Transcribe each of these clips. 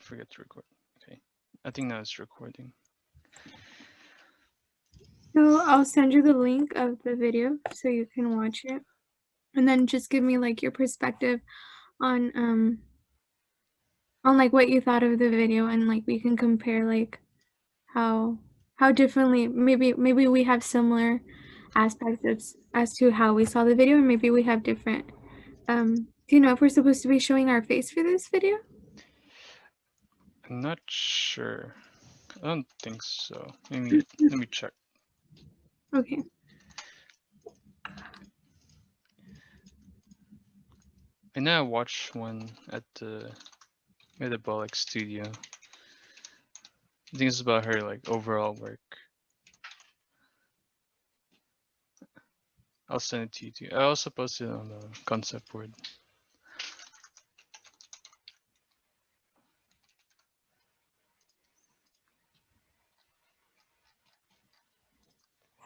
forget to record. Okay. I think now it's recording. So I'll send you the link of the video so you can watch it. And then just give me like your perspective on like what you thought of the video, and like we can compare like how differently maybe we have similar aspects as to how we saw the video, and maybe we have different. Do you know if we're supposed to be showing our face for this video? I'm not sure. I don't think so. Let me check. Okay. I know I watched one at the Metabolic Studio. I think it's about her like overall work. I'll send it to you too. I also posted it on the concept board.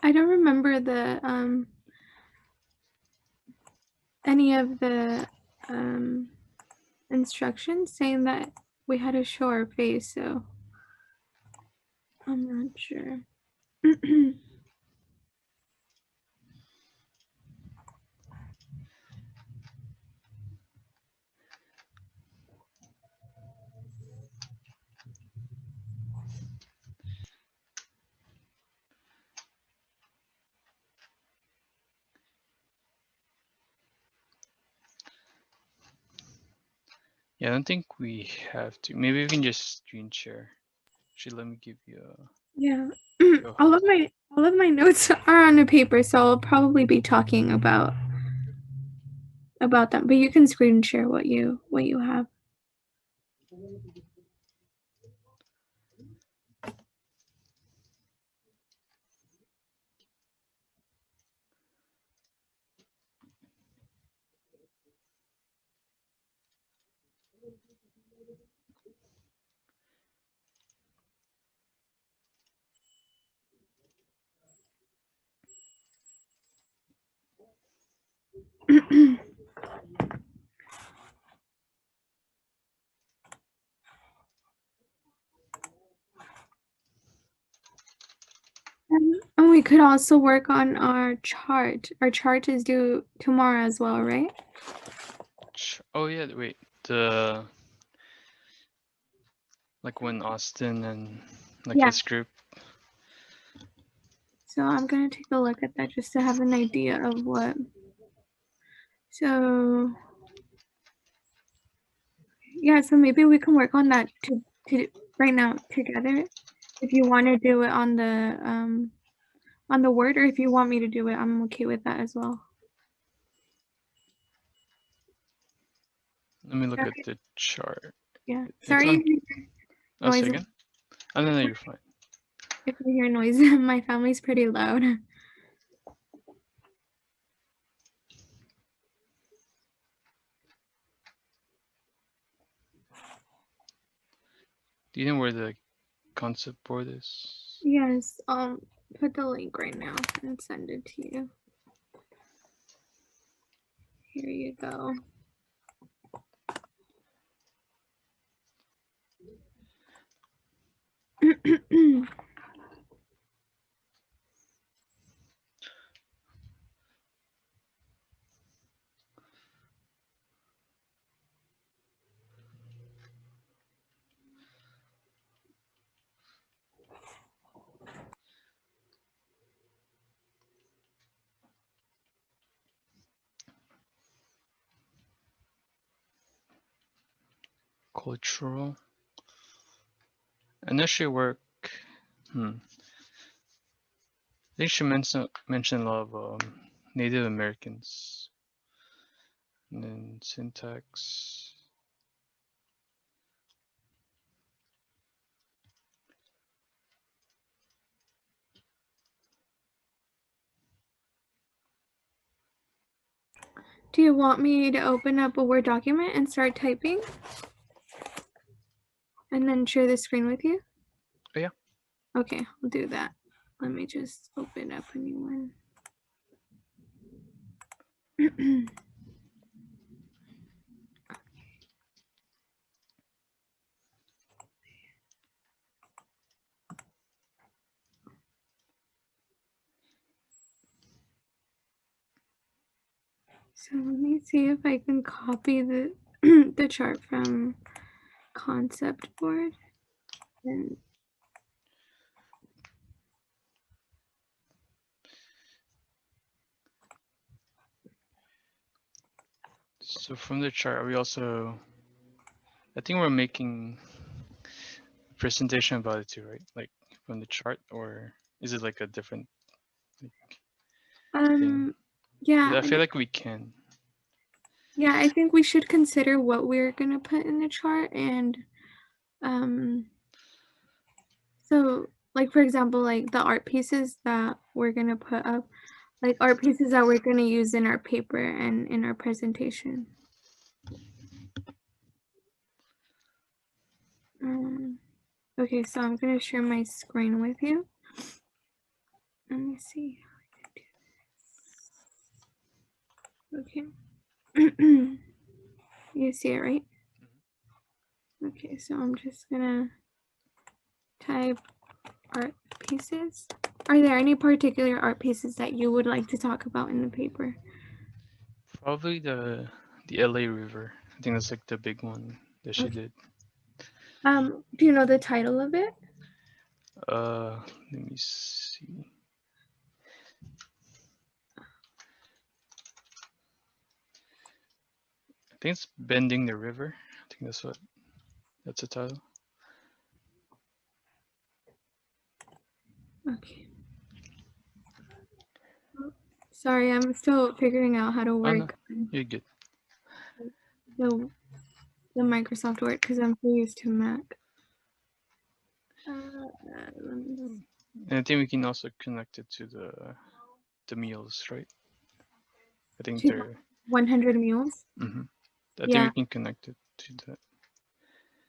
I don't remember the any of the instructions saying that we had to show our face, so I'm not sure. Yeah, I don't think we have to. Maybe we can just screen share. Actually, let me give you a. Yeah. Go all host. of my notes are on the paper, so I'll probably be talking about them. But you can screen share what you have. And we could also work on our chart. Our chart is due tomorrow as well, right? Oh yeah, wait. The like when Austin and like Yeah. his group. So I'm gonna take a look at that just to have an idea of what. So yeah, so maybe we can work on that to right now together. If you want to do it on the Word, or if you want me to do it, I'm okay with that as well. Let me look at Okay. the chart. Yeah. It's Sorry on. if you hear Oh, say noise. again. Oh no, you're fine. If you hear noise, my family's pretty loud. Do you know where the concept board is? Yes. Put the link right now and send it to you. Here you go. Cultural. Initial work. I think she mentioned a lot of Native Americans. And then syntax. Do you want me to open up a Word document and start typing? And then share the screen with you? Oh yeah. Okay, I'll do that. Let me just open up a new one. So let me see if I can copy the the chart from concept board. And So from the chart, we also, I think we're making a presentation about it too, right? Like from the chart, or is it like a different like, thing? yeah, I feel like we can. yeah, I think we should consider what we're gonna put in the chart. And so like for example, like the art pieces that we're gonna put up, like art pieces that we're gonna use in our paper and in our presentation. Okay, so I'm gonna share my screen with you. Let me see how I can do this. Okay. You see it, right? Okay, so I'm just gonna type art pieces. Are there any particular art pieces that you would like to talk about in the paper? Probably the LA River. I think that's like the big one that she Okay. did. Do you know the title of it? Let me see. I think it's Bending the River. I think that's the title. Okay. Oh, sorry, I'm still figuring out how to Oh no, work you're good. the the Microsoft Word because I'm so used to Mac. And I think we can also connect it to the meals, right? I think To they're 100 Mules. I think Yeah. we can connect it to that.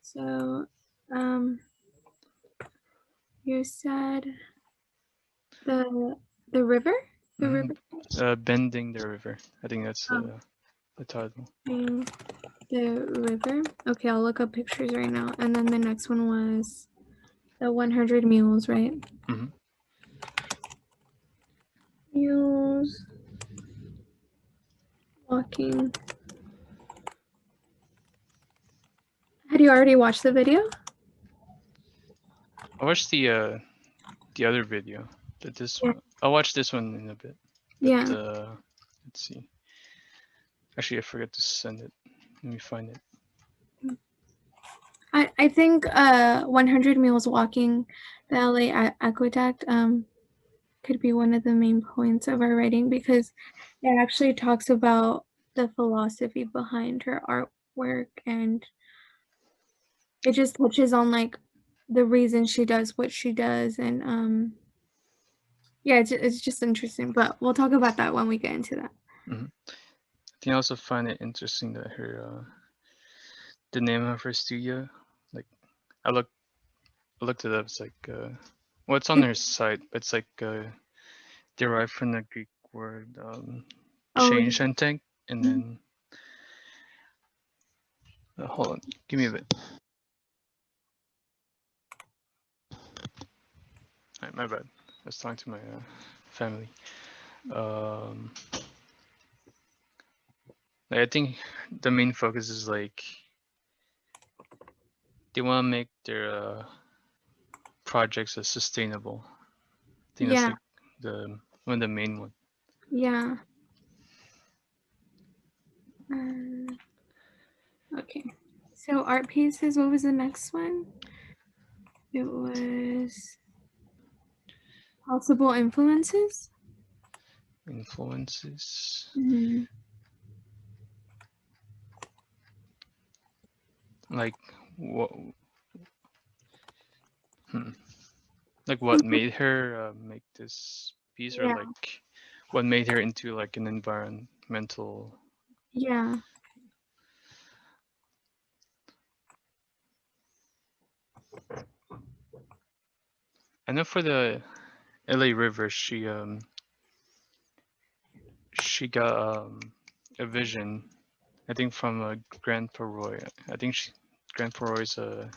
So, you said the river, the river. Bending the River. I think that's the title. The river. Okay, I'll look up pictures right now. And then the next one was the 100 Mules, right? Mules walking. Had you already watched the video? I watched the other video. I'll watch this one in a bit. But, Yeah. let's see. Actually, I forgot to send it. Let me find it. I think 100 Mules walking the LA Aqueduct could be one of the main points of our writing because it actually talks about the philosophy behind her artwork, and it just touches on like the reason she does what she does. And yeah, it's just interesting, but we'll talk about that when we get into that. I think I also find it interesting that the name of her studio, like I looked it up. It's like well, it's on her site, but it's like derived from the Greek word change and tank, and then hold on, give me a bit. Right, my bad. I was talking to my family. I think the main focus is like they want to make their projects as sustainable. I think that's like one of the main one. Yeah. Okay. So art pieces. What was the next one? It was possible influences. Influences. Like what? Like what made her make this piece, or like what made her into like an environmental? Yeah. I know for the LA River, she got a vision, I think from Grandpa Roy. I think Grandpa Roy's a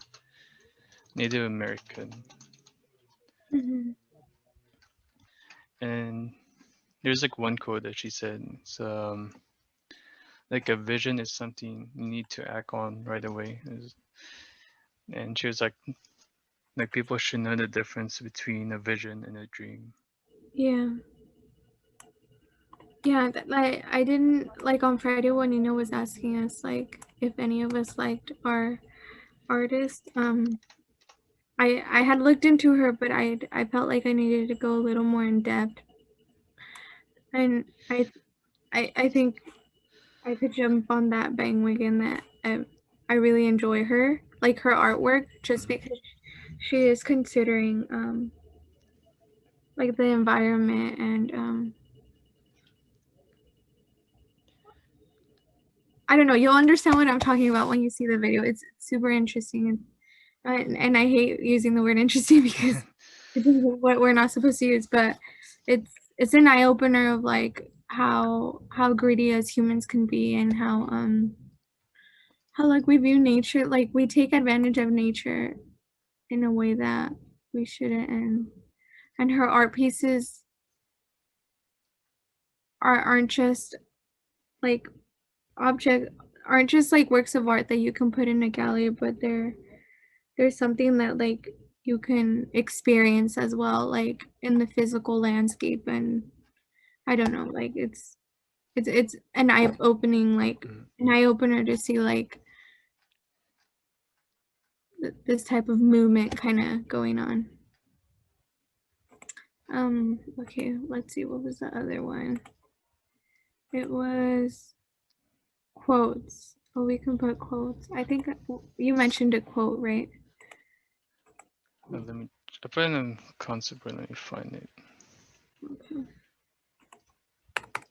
Native American, and there's like one quote that she said. It's like a vision is something you need to act on right away. And she was like people should know the difference between a vision and a dream. Yeah. Yeah, like I didn't like on Friday when Nina was asking us like if any of us liked our artist. I had looked into her, but I felt like I needed to go a little more in depth, and I think I could jump on that bandwagon that I really enjoy her, like her artwork, just because she is considering like the environment and I don't know. You'll understand what I'm talking about when you see the video. It's super interesting, and I hate using the word interesting because it's what we're not supposed to use. But it's an eye opener of like how greedy as humans can be, and how like we view nature, like we take advantage of nature in a way that we shouldn't. And her art pieces aren't just like object aren't just like works of art that you can put in a gallery, but there's something that like you can experience as well, like in the physical landscape. And I don't know, like it's an eye-opening, like an eye-opener to see like this type of movement kind of going on. Okay, let's see, what was the other one? It was quotes. Oh, we can put quotes. I think you mentioned a quote, right? Let me. I put in a concept, but let me find it. Okay.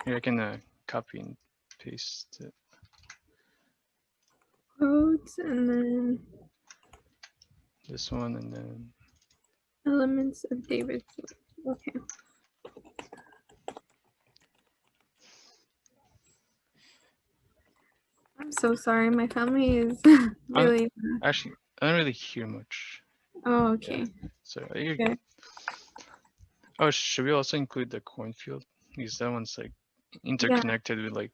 Here I can copy and paste it. Quotes, and then This one, and then elements of David's. Okay. I'm so sorry. My family is really. actually, I don't really hear much. Oh, okay. Yeah. So you're Okay. good. Oh, should we also include the cornfield? Because that one's like interconnected with like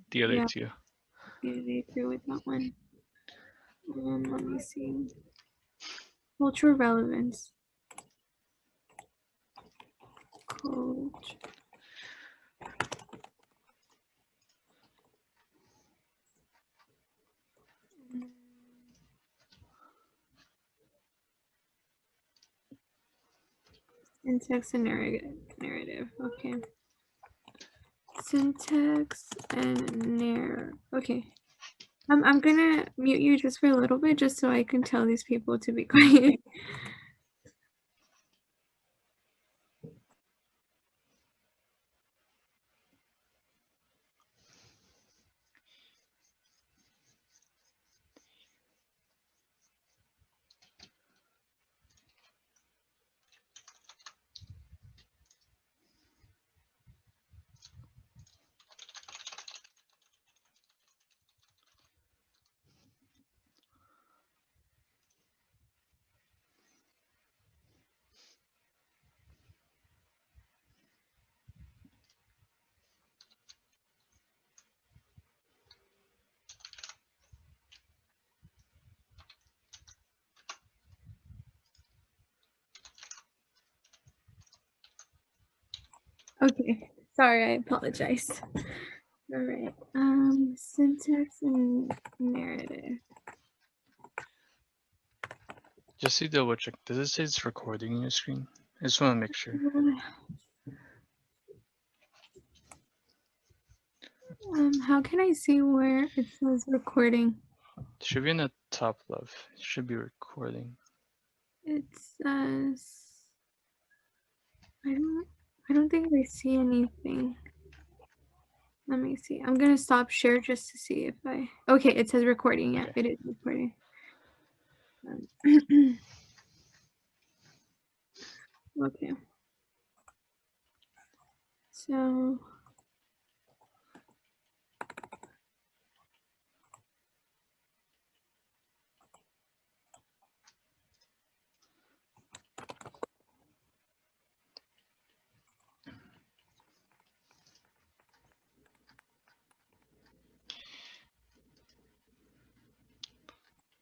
the other Yeah. two. Yeah, I agree with that one. Let me see. Cultural relevance. Culture. Syntax and narrative. Okay. Syntax and narrative. Okay. I'm gonna mute you just for a little bit, just so I can tell these people to be quiet. Okay. Sorry, I apologize. All right. Syntax and narrative. Just to double check, does it say it's recording in your screen? I just want to make sure. How can I see where it says recording? It should be in the top left. It should be recording. It says I don't think I see anything. Let me see. I'm gonna stop share just to see if I. Okay, it says recording. Yeah, Okay. it is recording. Okay. So.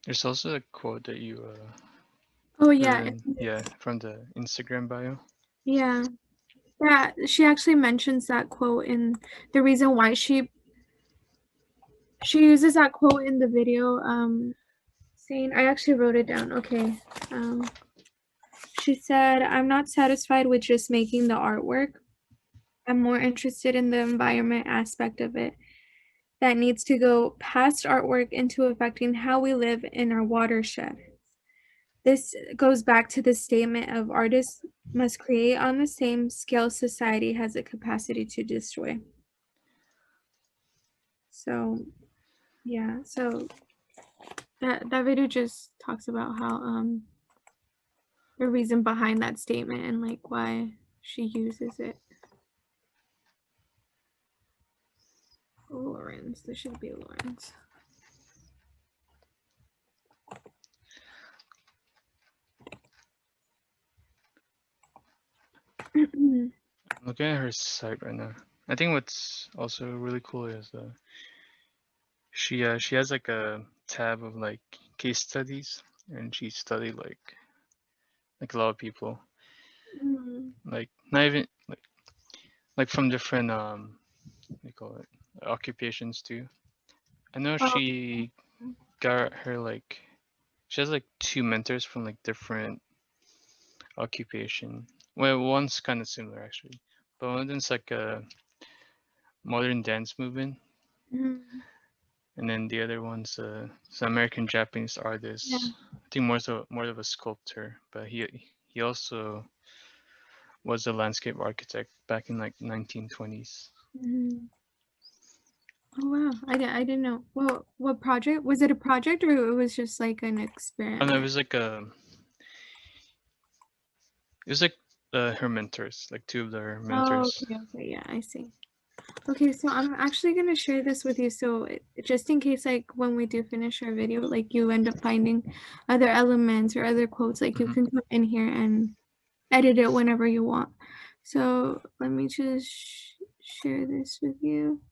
There's also a quote that you Oh put yeah, in, yeah, from the Instagram bio. yeah. Yeah, she actually mentions that quote in the reason why she uses that quote in the video, saying, I actually wrote it down. Okay. She said, I'm not satisfied with just making the artwork. I'm more interested in the environment aspect of it that needs to go past artwork into affecting how we live in our watershed. This goes back to the statement of artists must create on the same scale society has the capacity to destroy. So yeah, so that video just talks about how the reason behind that statement and like why she uses it. Lawrence, this should be Lawrence. I'm looking at her site right now. I think what's also really cool is she has like a tab of like case studies, and she studied like a lot of people, like not even like from different what do you call it, occupations too. I know Oh, she got her like she has like 2 mentors from like different occupation. Well, one's kind of similar actually, but one of them's like a modern dance movement, mhm. and then the other one's some American Japanese artist. Yeah. I think more of a sculptor, but he also was a landscape architect back in like 1920s. Mhm. Oh wow, I didn't know. Well, what project was it? A project or it was just like an Oh experiment? no, it was like her mentors, like 2 of her Oh, mentors. okay, yeah, I see. Okay, so I'm actually gonna share this with you. So just in case, like when we do finish our video, like you end up finding other elements or other quotes, like you Mhm. can come in here and edit it whenever you want. So let me just share this with you.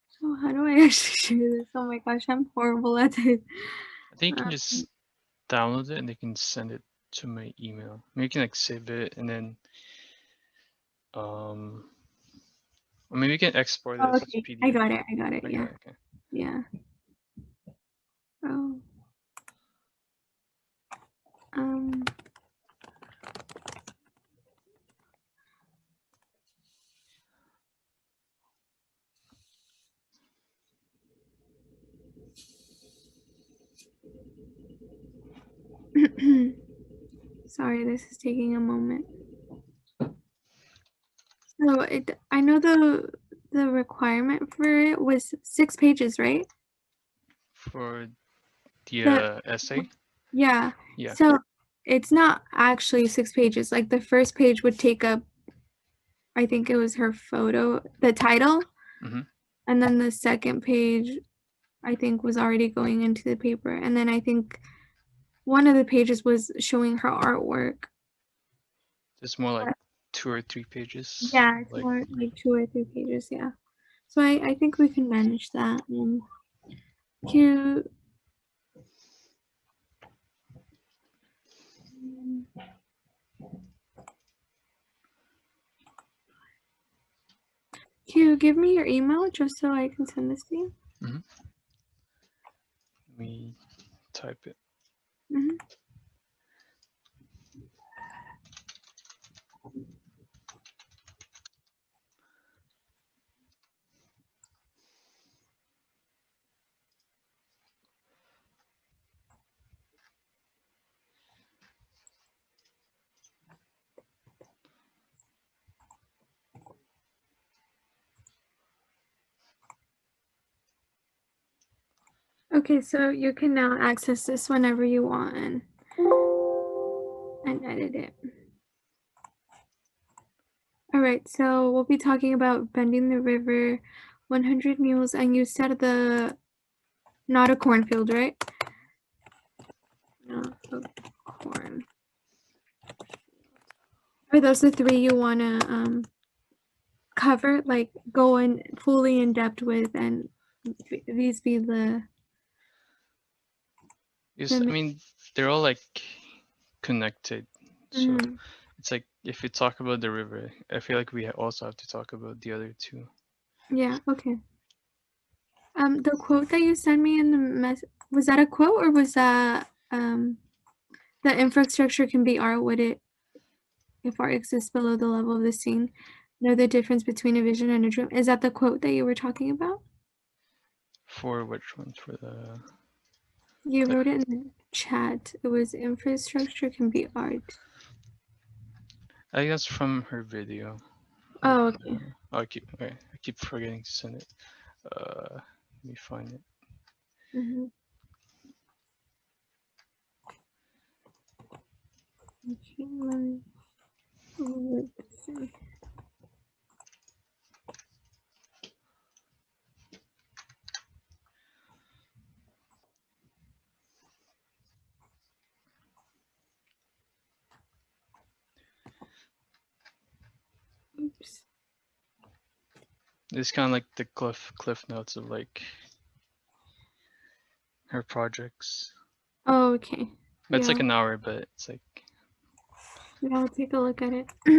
So how do I actually share this? Oh my gosh, I'm horrible at this. I think you can just download it and they can send it to my email. Maybe you can like save it and then or maybe you can export it as Okay, I PDF. got it. I got it. Okay, Yeah, okay. yeah. Oh, um. Sorry, this is taking a moment. So I know the requirement for it was 6 pages, right? For the The essay? yeah. Yeah. So it's not actually 6 pages. Like the first page would take up, I think it was her photo, the title, Mm-hmm. and then the second page, I think, was already going into the paper, and then I think one of the pages was showing her artwork. It's more like 2 or 3 pages. Yeah, it's Like more like 2 or 3 pages. Yeah. So I think we can manage that. Cute. Can you give me your email just so I can send this to you? let me type it. Mm-hmm. Okay, so you can now access this whenever you want and edit it. All right, so we'll be talking about Bending the River, 100 Mules, and you said not a cornfield, right? Not a corn. Are those the three you want to cover, like go in fully in depth with, and these be the Yes, I mean they're all like connected. So it's like if we talk about the river, I feel like we also have to talk about the other two. Yeah, okay. The quote that you sent me in the was that a quote, or was that the infrastructure can be art, would it, if art exists below the level of the scene, know the difference between a vision and a dream? Is that the quote that you were talking about? For which one? For the You wrote it in the chat. It was infrastructure can be art. I guess from her video. Oh, okay. I keep forgetting to send it. Let me find it. Okay, let me see. Oops. It's kind of like the cliff notes of like her projects. Oh, okay. It's Yeah. like an hour, but it's like Yeah, I'll take a look at it. I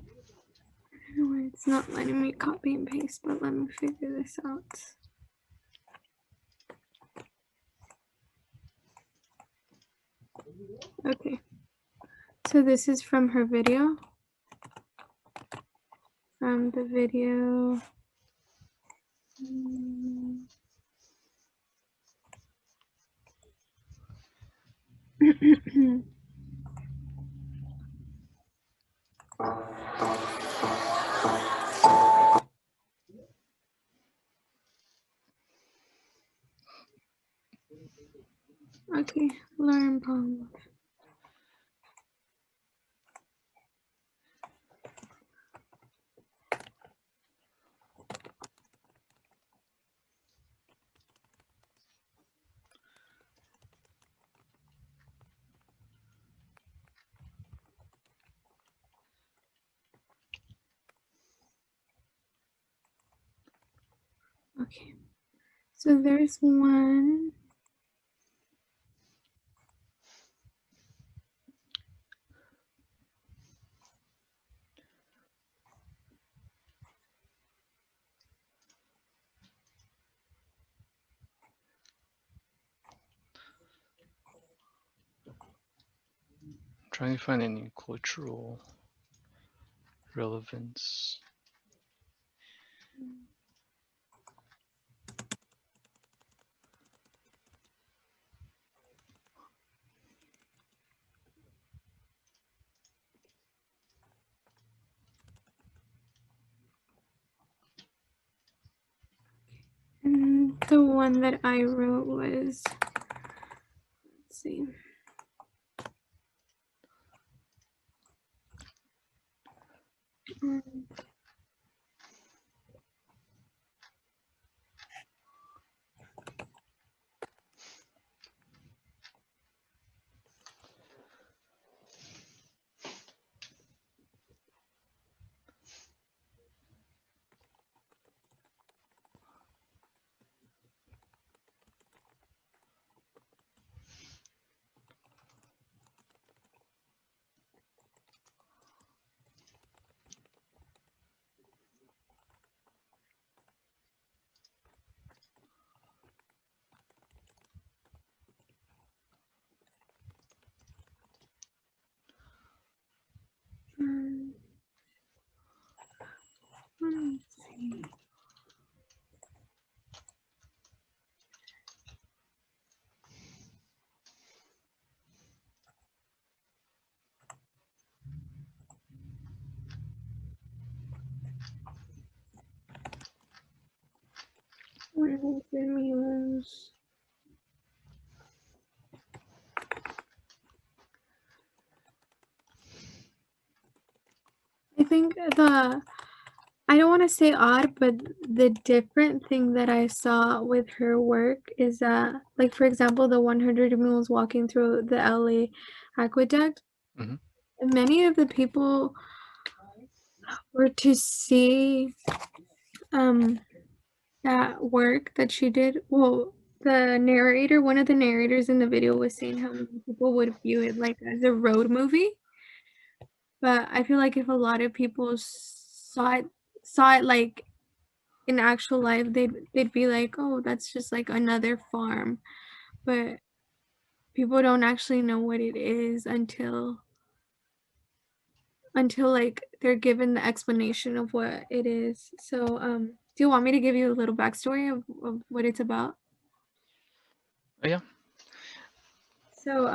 don't know why it's not letting me copy and paste, but let me figure this out. Okay. So this is from her video. From the video. Okay, learn poem. Okay, so there's one. I'm trying to find any cultural relevance. And the one that I wrote was, let's see. Let's see. Where did me lose? think I don't want to say odd, but the different thing that I saw with her work is that, like, for example, the 100 mules walking through the LA aqueduct, Mhm. many of the people were to see that work that she did. Well, one of the narrators in the video was saying how many people would view it like as a road movie. But I feel like if a lot of people saw it like in actual life, they'd be like, oh, that's just like another farm. But people don't actually know what it is until like they're given the explanation of what it is. So do you want me to give you a little backstory of what it's about? Oh, yeah. So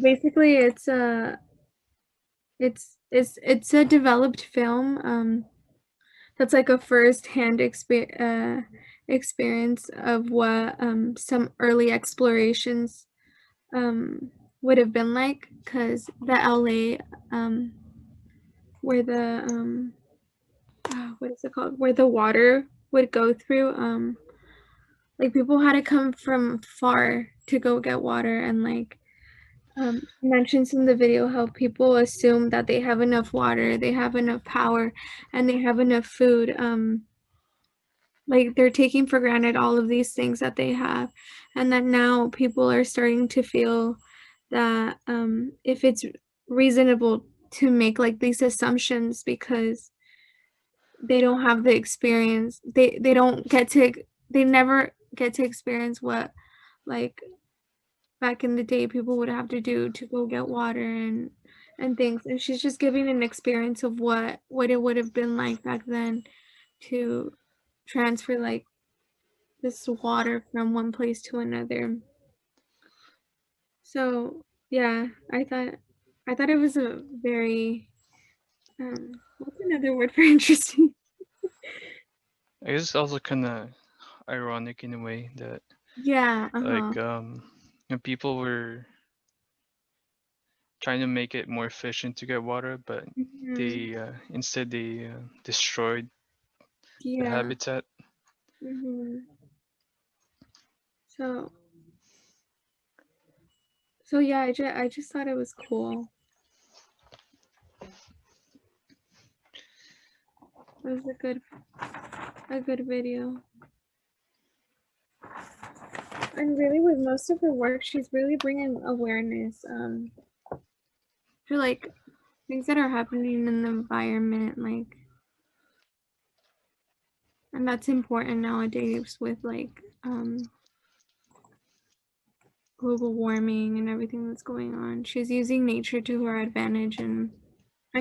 basically it's a developed film that's like a first-hand experience of what some early explorations would have been like, because the LA where the what is it called, where the water would go through, like people had to come from far to go get water, and like mentions in the video how people assume that they have enough water, they have enough power, and they have enough food. Like they're taking for granted all of these things that they have, and that now people are starting to feel that if it's reasonable to make like these assumptions because they don't have the experience, they don't get to, they never get to experience what like back in the day people would have to do to go get water and things, and she's just giving an experience of what it would have been like back then to transfer like this water from one place to another. So yeah, I thought it was a very what's another word for interesting? I guess it's also kind of ironic in a way that Yeah, like people were trying to make it more efficient to get water, but mhm, they instead they destroyed the yeah, habitat. mhm. So so yeah, I just thought it was cool. It was a good video. And really, with most of her work, she's really bringing awareness for like things that are happening in the environment, like, and that's important nowadays with like global warming and everything that's going on. She's using nature to her advantage and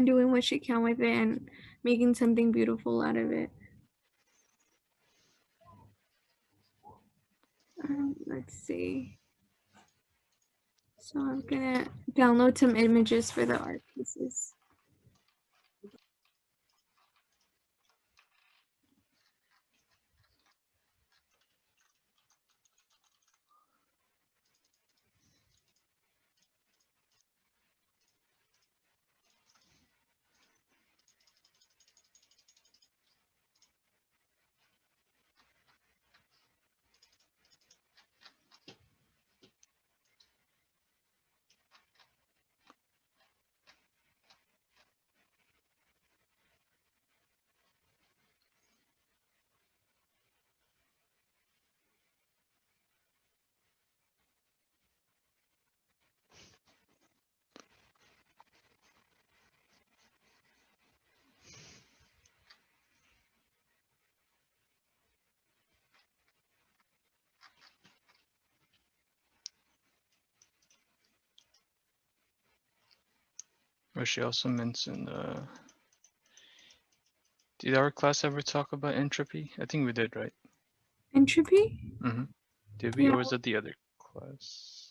doing what she can with it and making something beautiful out of it. Let's see. So I'm gonna download some images for the art pieces. Where she also mentioned, did our class ever talk about entropy? I think we did, right? Entropy? Mm-hmm. Did we, Yeah. or was it the other class?